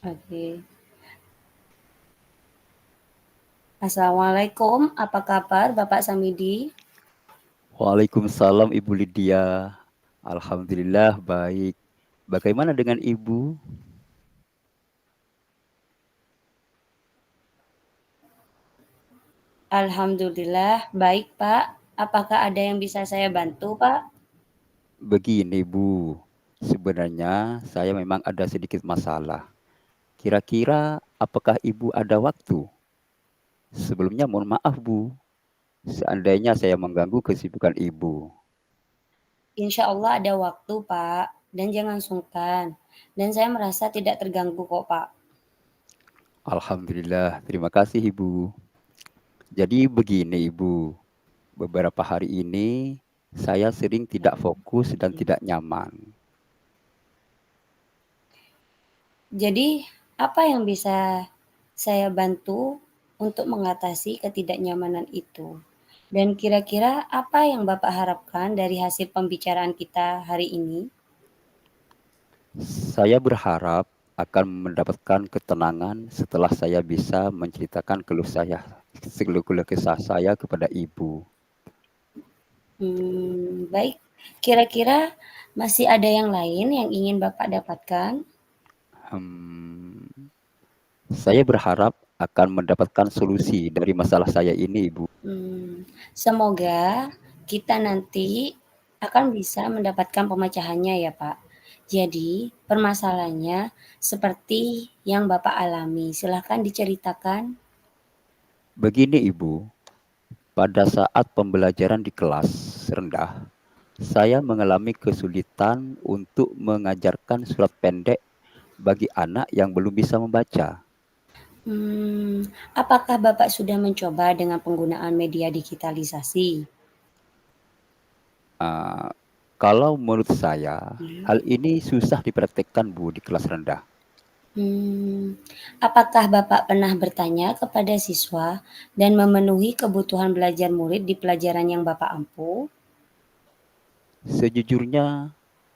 Oke. Assalamualaikum, apa kabar Bapak Samidi? Waalaikumsalam Ibu Lydia. Alhamdulillah baik. Bagaimana dengan Ibu? Alhamdulillah, baik Pak. Apakah ada yang bisa saya bantu Pak? Begini Bu, sebenarnya saya memang ada sedikit masalah. Kira-kira apakah Ibu ada waktu? Sebelumnya mohon maaf Bu, seandainya saya mengganggu kesibukan Ibu. Insya Allah ada waktu Pak, dan jangan sungkan. Dan saya merasa tidak terganggu kok Pak. Alhamdulillah, terima kasih Ibu. Jadi begini Ibu, beberapa hari ini saya sering tidak fokus dan tidak nyaman. Jadi, apa yang bisa saya bantu untuk mengatasi ketidaknyamanan itu? Dan kira-kira apa yang Bapak harapkan dari hasil pembicaraan kita hari ini? Saya berharap akan mendapatkan ketenangan setelah saya bisa menceritakan keluh kesah saya kepada ibu. Baik. Kira-kira masih ada yang lain yang ingin Bapak dapatkan? Hmm, saya berharap akan mendapatkan solusi dari masalah saya ini, ibu. Semoga kita nanti akan bisa mendapatkan pemecahannya ya, Pak. Jadi, permasalahannya seperti yang Bapak alami. Silahkan diceritakan. Begini, ibu. Pada saat pembelajaran di kelas rendah, saya mengalami kesulitan untuk mengajarkan surat pendek bagi anak yang belum bisa membaca. Apakah Bapak sudah mencoba dengan penggunaan media digitalisasi? Ah, Kalau menurut saya, hal ini susah dipraktekkan Bu di kelas rendah. Apakah Bapak pernah bertanya kepada siswa dan memenuhi kebutuhan belajar murid di pelajaran yang Bapak ampu? Sejujurnya,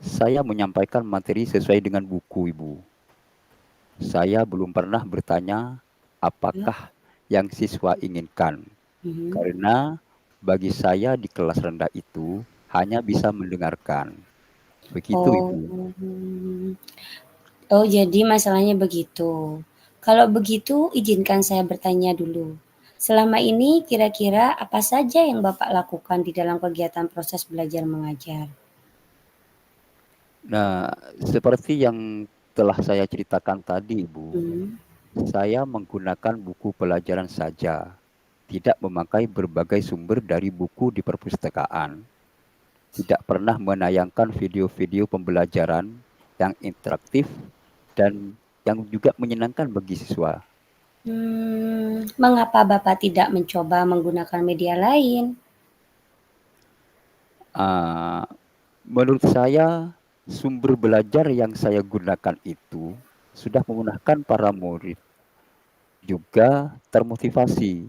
saya menyampaikan materi sesuai dengan buku Ibu. Saya belum pernah bertanya apakah yang siswa inginkan. Mhm. Karena bagi saya di kelas rendah itu hanya bisa mendengarkan. Begitu Oh, Ibu. oh jadi masalahnya begitu. Kalau begitu izinkan saya bertanya dulu. Selama ini kira-kira apa saja yang Bapak lakukan di dalam kegiatan proses belajar mengajar? Nah, seperti yang telah saya ceritakan tadi Ibu, Mhm. saya menggunakan buku pelajaran saja, tidak memakai berbagai sumber dari buku di perpustakaan. Tidak pernah menayangkan video-video pembelajaran yang interaktif dan yang juga menyenangkan bagi siswa. Mengapa Bapak tidak mencoba menggunakan media lain? Ah, Menurut saya, sumber belajar yang saya gunakan itu sudah memudahkan para murid juga termotivasi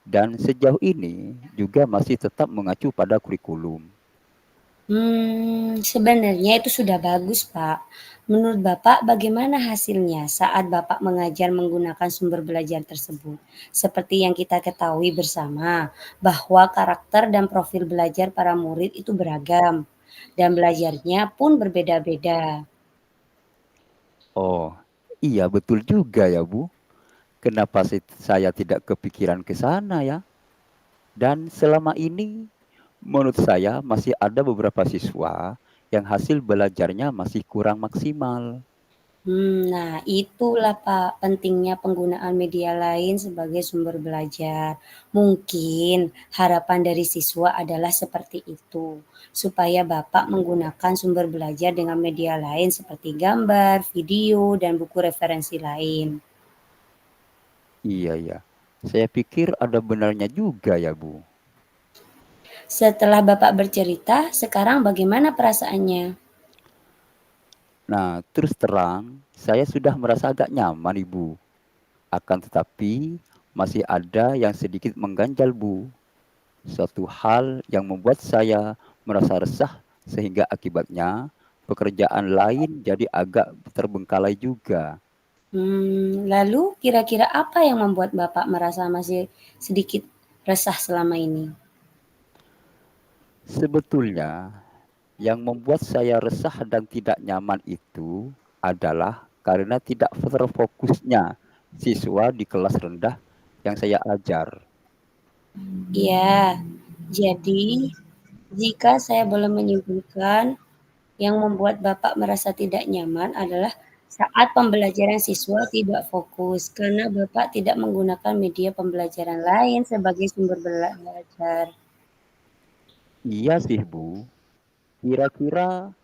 dan sejauh ini juga masih tetap mengacu pada kurikulum. Sebenarnya itu sudah bagus, Pak. Menurut Bapak bagaimana hasilnya saat Bapak mengajar menggunakan sumber belajar tersebut? Seperti yang kita ketahui bersama, bahwa karakter dan profil belajar para murid itu beragam, dan belajarnya pun berbeda-beda. Oh, iya betul juga ya Bu. Kenapa saya tidak kepikiran ke sana ya? Dan selama ini menurut saya masih ada beberapa siswa yang hasil belajarnya masih kurang maksimal. Nah itulah Pak, pentingnya penggunaan media lain sebagai sumber belajar. Mungkin harapan dari siswa adalah seperti itu, supaya Bapak menggunakan sumber belajar dengan media lain seperti gambar, video, dan buku referensi lain. Iya ya. Saya pikir ada benarnya juga ya Bu. Setelah Bapak bercerita, sekarang bagaimana perasaannya? Nah, terus terang, saya sudah merasa agak nyaman, Ibu. Akan tetapi, masih ada yang sedikit mengganjal, Bu. Suatu hal yang membuat saya merasa resah, sehingga akibatnya pekerjaan lain jadi agak terbengkalai juga. Lalu kira-kira apa yang membuat Bapak merasa masih sedikit resah selama ini? Sebetulnya, yang membuat saya resah dan tidak nyaman itu adalah karena tidak terfokusnya siswa di kelas rendah yang saya ajar. Ya, jadi jika saya boleh menyimpulkan, yang membuat Bapak merasa tidak nyaman adalah saat pembelajaran siswa tidak fokus karena Bapak tidak menggunakan media pembelajaran lain sebagai sumber belajar. Iya sih, Bu. Kira-kira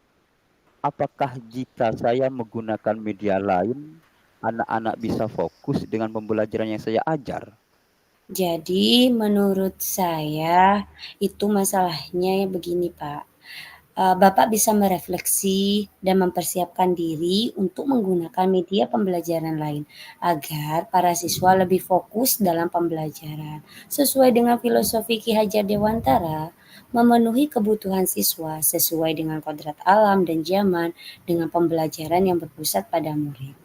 apakah jika saya menggunakan media lain, anak-anak bisa fokus dengan pembelajaran yang saya ajar? Jadi menurut saya itu masalahnya begini, Pak. Bapak bisa merefleksi dan mempersiapkan diri untuk menggunakan media pembelajaran lain agar para siswa lebih fokus dalam pembelajaran. Sesuai dengan filosofi Ki Hajar Dewantara, memenuhi kebutuhan siswa sesuai dengan kodrat alam dan zaman dengan pembelajaran yang berpusat pada murid.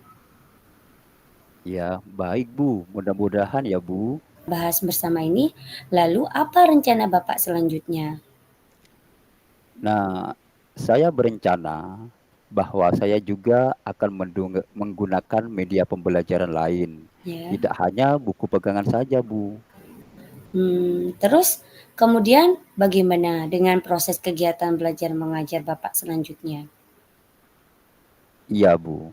Ya, baik Bu. Mudah-mudahan ya Bu. Bahas bersama ini, lalu apa rencana Bapak selanjutnya? Nah, saya berencana bahwa saya juga akan menggunakan media pembelajaran lain. Ya. Tidak hanya buku pegangan saja, Bu. Terus kemudian bagaimana dengan proses kegiatan belajar mengajar Bapak selanjutnya? Iya, Bu.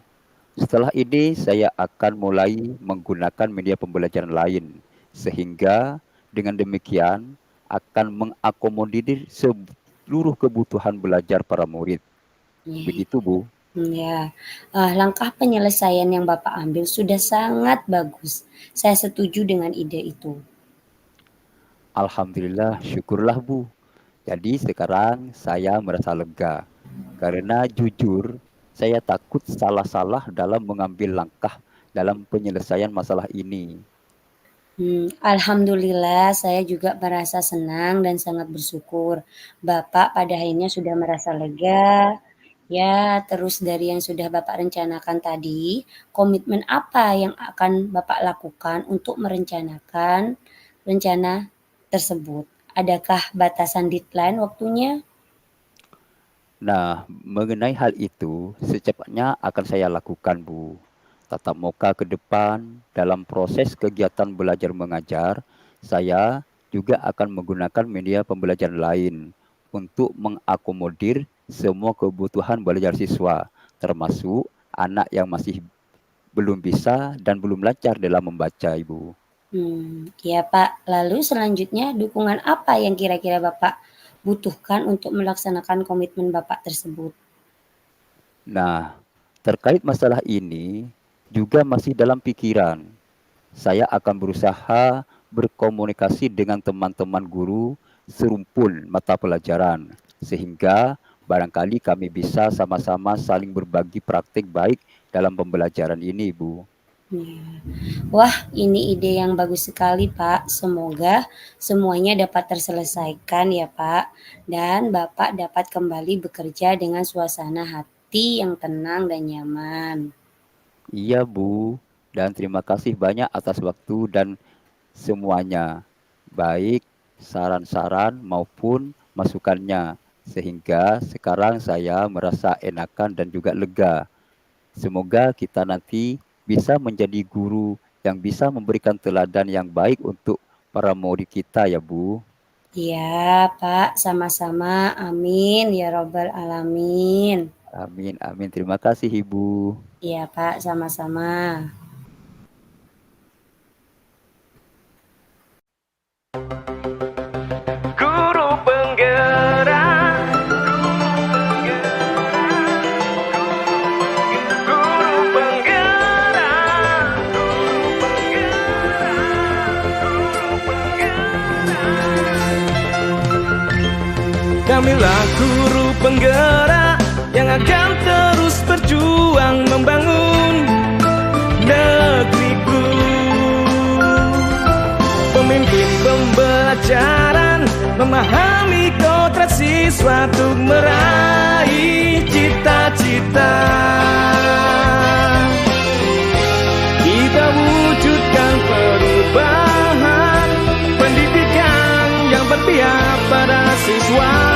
Setelah ini saya akan mulai menggunakan media pembelajaran lain. Sehingga dengan demikian akan mengakomodir seluruh kebutuhan belajar para murid. Iya. Begitu, Bu. Ya, langkah penyelesaian yang Bapak ambil sudah sangat bagus. Saya setuju dengan ide itu. Alhamdulillah, syukurlah Bu. Jadi sekarang saya merasa lega. Karena jujur, saya takut salah-salah dalam mengambil langkah dalam penyelesaian masalah ini. Alhamdulillah saya juga merasa senang dan sangat bersyukur. Bapak pada akhirnya sudah merasa lega. Ya, terus dari yang sudah Bapak rencanakan tadi, komitmen apa yang akan Bapak lakukan untuk merencanakan rencana tersebut? Adakah batasan deadline waktunya? Nah, mengenai hal itu, secepatnya akan saya lakukan, Bu. Tatap muka ke depan dalam proses kegiatan belajar mengajar, saya juga akan menggunakan media pembelajaran lain untuk mengakomodir semua kebutuhan belajar siswa, termasuk anak yang masih belum bisa dan belum lancar dalam membaca, Ibu. Ya Pak. Lalu selanjutnya dukungan apa yang kira-kira Bapak butuhkan untuk melaksanakan komitmen Bapak tersebut? Nah, terkait masalah ini juga masih dalam pikiran. Saya akan berusaha berkomunikasi dengan teman-teman guru serumpun mata pelajaran, sehingga barangkali kami bisa sama-sama saling berbagi praktik baik dalam pembelajaran ini, Bu. Ya. Wah, ini ide yang bagus sekali, Pak. Semoga semuanya dapat terselesaikan ya, Pak. Dan Bapak dapat kembali bekerja dengan suasana hati yang tenang dan nyaman. Iya, Bu. Dan terima kasih banyak atas waktu dan semuanya, baik saran-saran maupun masukannya, sehingga sekarang saya merasa enakan dan juga lega. Semoga kita nanti bisa menjadi guru yang bisa memberikan teladan yang baik untuk para murid kita ya Bu. Ya, Pak, sama-sama. Amin ya robbal alamin. Amin, amin. Terima kasih Ibu. Iya, Pak, sama-sama. Guru penggerak, guru penggerak, Kamilah guru penggerak yang akan terus berjuang membangun negeriku. Pemimpin pembelajaran memahami kodrat siswa untuk meraih cita-cita. berpihak pada siswa.